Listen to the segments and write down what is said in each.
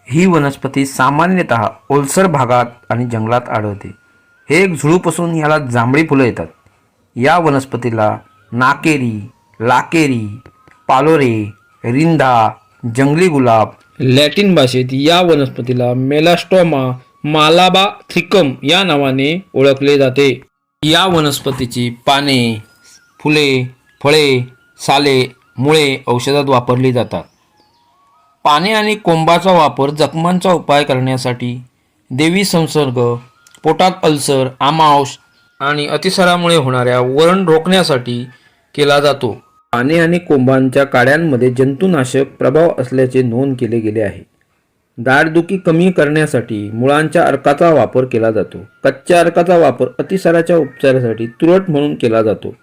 ही वनस्पती सामान्यतः ओलसर भागात आणि जंगलात आढळते. हे एक झुडूप असून याला जांभळी फुलं येतात. या वनस्पतीला नाकेरी, लाकेरी, पालोरे, रिंदा, जंगली गुलाब, लॅटिन भाषेत या वनस्पतीला मेलास्टोमा मालाबाथ्रिकम या नावाने ओळखले जाते. या वनस्पतीची पाने, फुले, फळे, साले, मुळे औषधात वापरली जातात. पाने आणि कोंबाचा वापर जखमांचा उपाय करण्यासाठी, देवी संसर्ग, पोटात अल्सर, आमांश आणि अतिसारामुळे होणाऱ्या वरण रोखण्यासाठी केला जातो. पाने आणि कोंबांच्या काड्यांमध्ये जंतुनाशक प्रभाव असल्याचे नोंद केले गेले आहे. दाढदुखी कमी करण्यासाठी मुळांच्या अर्काचा वापर केला जातो. कच्च्या अर्काचा वापर अतिसाराच्या उपचारासाठी तुरट म्हणून केला जातो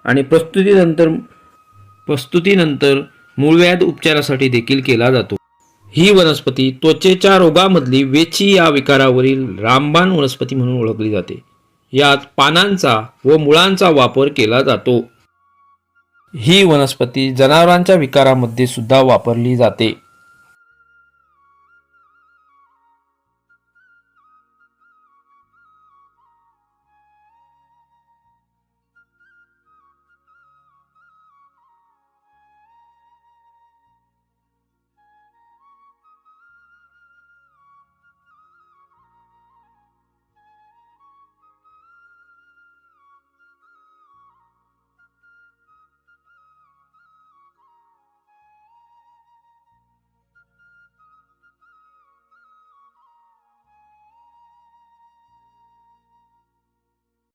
आणि प्रस्तुतीनंतर मूळव्याध उपचारासाठी देखील केला जातो. ही वनस्पती त्वचेच्या रोगामधली वेची या विकारावरील रामबाण वनस्पती म्हणून ओळखली जाते. यात पानांचा व मुळांचा वापर केला जातो. ही वनस्पती जनावरांच्या विकारामध्ये सुद्धा वापरली जाते.